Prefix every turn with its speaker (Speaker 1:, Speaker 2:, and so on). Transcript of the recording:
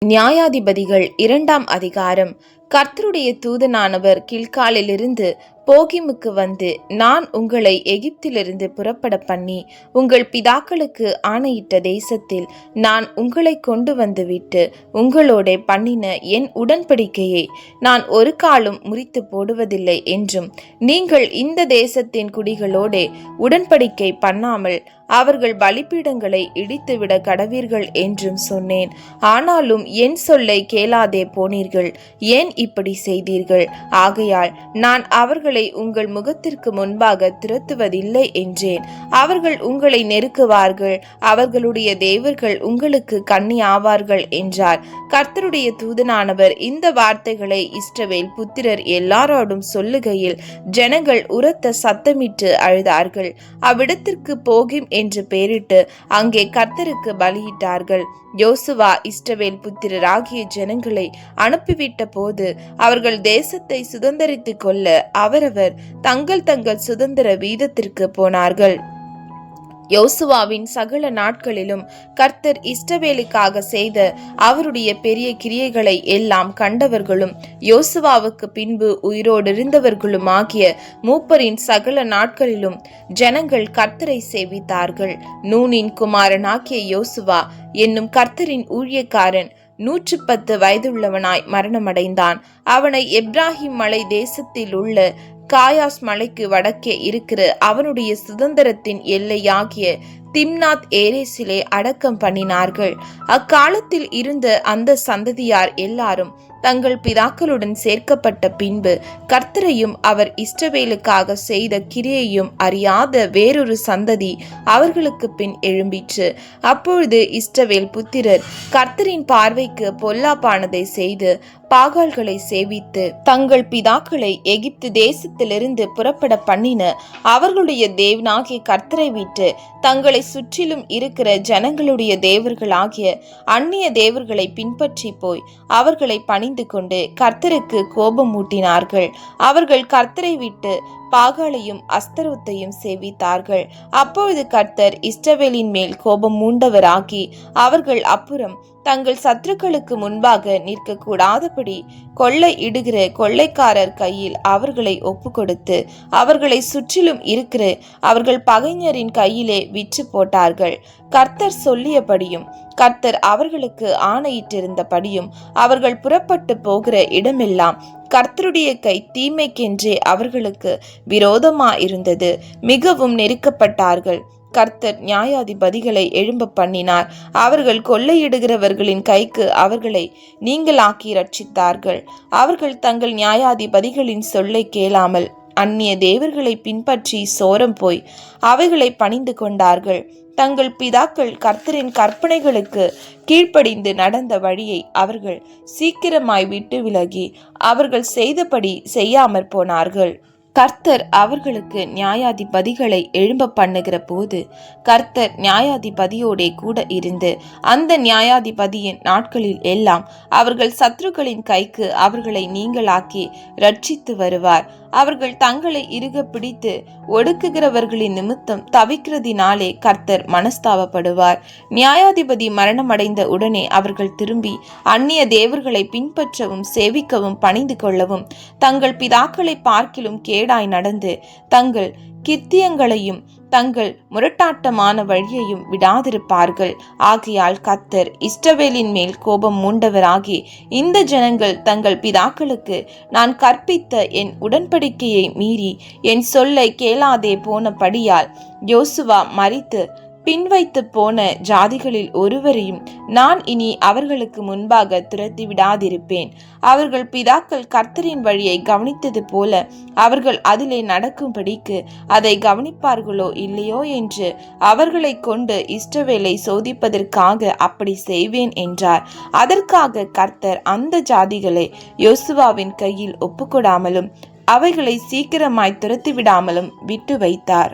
Speaker 1: நியாயாதிபதிகள் 2ஆம் அதிகாரம். கர்த்தருடைய தூதனானவர் கில்காலிலிருந்து போகிமுக்கு வந்து, நான் உங்களை எகிப்திலிருந்து புறப்பட பண்ணி உங்கள் பிதாக்களுக்கு ஆணையிட்ட தேசத்தில் நான் உங்களை கொண்டு வந்து விட்டு உங்களோட பண்ணின என் உடன்படிக்கையை நான் ஒரு காலும் முறித்து போடுவதில்லை என்றும், நீங்கள் இந்த தேசத்தின் குடிகளோட உடன்படிக்கை பண்ணாமல் அவர்கள் பலிபீடங்களை இடித்துவிட கடவீர்கள் என்றும் சொன்னேன். ஆனாலும் என் சொல்லை கேளாதே போனீர்கள். ஏன் இப்படி செய்தீர்கள்? ஆகையால் நான் அவர்களை உங்கள் முகத்திற்கு முன்பாக துரத்துவதில்லை என்றேன். அவர்கள் உங்களை நெருக்குவார்கள், அவர்களுடைய தேவர்கள் உங்களுக்கு கண்ணி ஆவார்கள் என்றார். கர்த்தருடைய தூதனானவர் இந்த வார்த்தைகளை இஸ்ரவேல் புத்திரர் எல்லாரோடும் சொல்லுகையில் ஜனங்கள் உரத்த சத்தமிட்டு அழுதார்கள். அவ்விடத்திற்கு போகிம் என்று பெயரிட்டு அங்கே கர்த்தருக்கு பலியிட்டார்கள். யோசுவா இஸ்ரவேல் புத்திரராகிய ஜனங்களை அனுப்பிவிட்ட போது அவர்கள் தேசத்தை சுதந்தரித்துக் கொள்ள அவரவர் தங்கள் தங்கள் சுதந்திர வீதத்திற்கு போனார்கள். யோசுவாவின் சகல நாட்களிலும் கர்த்தர் இஸ்ரவேலுக்காக செய்த அவருடைய பெரிய கிரியைகளை எல்லாம் கண்டவர்களும் யோசுவாவுக்கு பின்பு உயிரோடிருந்தவர்களும் ஆகிய மூப்பரின் சகல நாட்களிலும் ஜனங்கள் கர்த்தரை சேவித்தார்கள். நூனின் குமாரனாகிய யோசுவா என்னும் கர்த்தரின் ஊழியக்காரன் 110 வயதுள்ளவனாய் மரணமடைந்தான். அவனை எப்ராஹிம் மலை தேசத்தில் உள்ள காயாஸ் மலைக்கு வடக்கே இருக்கிற அவனுடைய சுதந்திரத்தின் எல்லையாகிய திம்னாத் ஏரேசிலே அடக்கம் பண்ணினார்கள். அக்காலத்தில் இருந்த அந்த சந்ததியார் எல்லாரும் தங்கள் பிதாக்களுடன் சேர்க்கப்பட்ட பின்பு கர்த்தரையும் அவர் இஸ்ரவேலுக்காக செய்த கிரியையும் அறியாத வேறொரு சந்ததி அவர்களுக்கு பின் எழும்பிற்று. அப்பொழுது இஸ்ரவேல் புத்திரர் கர்த்தரின் பார்வைக்கு பொல்லாப்பானதை செய்து பாகால்களை சேவித்து தங்கள் பிதாக்களை எகிப்து தேசத்திலிருந்து புறப்பட பண்ணின அவர்களுடைய தேவனாகிய கர்த்தரை விட்டு தங்களை சுற்றிலும் இருக்கிற ஜனங்களுடைய தேவர்களாகிய அந்நிய தேவர்களை பின்பற்றி போய் அவர்களை பணிந்து கொண்டு கர்த்தருக்கு கோபம் மூட்டினார்கள். அவர்கள் கர்த்தரை விட்டு பாகாலையும் அஸ்தரோத்தையும் சேவித்தார்கள். அப்பொழுது கர்த்தர் இஸ்ரவேலின் மேல் கோபம் மூண்டவராகி அவர்கள் அப்புறம் தங்கள் சத்துருக்களுக்கு முன்பாக நிற்க கூடாதபடி கொள்ளை இடுகிற கொள்ளைக்காரர் கையில் அவர்களை ஒப்பு கொடுத்து அவர்களை சுற்றிலும் இருக்கிற அவர்கள் பகைஞரின் கையிலே விற்று போட்டார்கள். கர்த்தர் சொல்லியபடியும் கர்த்தர் அவர்களுக்கு ஆணையிட்டிருந்தபடியும் அவர்கள் புறப்பட்டு போகிற இடமெல்லாம் கர்த்தருடைய கை தீமைக்கென்றே அவர்களுக்கு விரோதமாயிருந்தது. மிகவும் நெருக்கப்பட்டார்கள். கர்த்தர் நியாயாதிபதிகளை எழும்ப பண்ணினார். அவர்கள் கொள்ளையிடுகிறவர்களின் கைக்கு அவர்களை நீங்களாக்கி ரட்சித்தார்கள். அவர்கள் தங்கள் நியாயாதிபதிகளின் சொல்லை கேளாமல் அந்நிய தேவர்களை பின்பற்றி சோரம் போய் அவைகளை பணிந்து கொண்டார்கள். தங்கள் பிதாக்கள் கர்த்தரின் கற்பனைகளுக்கு கீழ்ப்படிந்து நடந்த வழியை அவர்கள் சீக்கிரமாய் விட்டு விலகி அவர்கள் செய்தபடி செய்யாமற் போனார்கள். கர்த்தர் அவர்களுக்கு நியாயாதிபதிகளை எழும்ப பண்ணுகிற போது கர்த்தர் நியாயாதிபதியோடே கூட இருந்து அந்த நியாயாதிபதியின் நாட்களில் எல்லாம் அவர்கள் சத்துருக்களின் கைக்கு அவர்களை நீங்களாக்கி ரட்சித்து வருவார். அவர்கள் தங்களை இறுக பிடித்து ஒடுக்குகிறவர்களின் நிமித்தம் தவிக்கிறதினாலே கர்த்தர் மனஸ்தாபப்படுவார். நியாயாதிபதி மரணமடைந்த உடனே அவர்கள் திரும்பி அந்நிய தேவர்களை பின்பற்றவும் சேவிக்கவும் பணிந்து கொள்ளவும் தங்கள் பிதாக்களை பார்க்கிலும் கேடாய் நடந்து தங்கள் கித்தியங்களையும் தங்கள் முரட்டாட்டமான வழியையும் விடாதிருப்பார்கள். ஆகையால் கர்த்தர் இஸ்ரவேலின் மேல் கோபம் மூண்டவராகி இந்த ஜனங்கள் தங்கள் பிதாக்களுக்கு நான் கற்பித்த என் உடன்படிக்கையை மீறி என் சொல்லை கேளாதே போனபடியால் யோசுவா மரித்து பின்வைத்து போன ஜாதிகளில் ஒருவரையும் நான் இனி அவர்களுக்கு முன்பாக துரத்தி விடாதிருப்பேன். அவர்கள் பிதாக்கள் கர்த்தரின் வழியை கவனித்தது போல அவர்கள் அதிலே நடக்கும்படிக்கு அதை கவனிப்பார்களோ இல்லையோ என்று அவர்களை கொண்டு இஸ்ரவேலை சோதிப்பதற்காக அப்படி செய்வேன் என்றார். அதற்காக கர்த்தர் அந்த ஜாதிகளை யோசுவாவின் கையில் ஒப்புக்கொடாமலும் அவைகளை சீக்கிரமாய் துரத்தி விடாமலும் விட்டு வைத்தார்.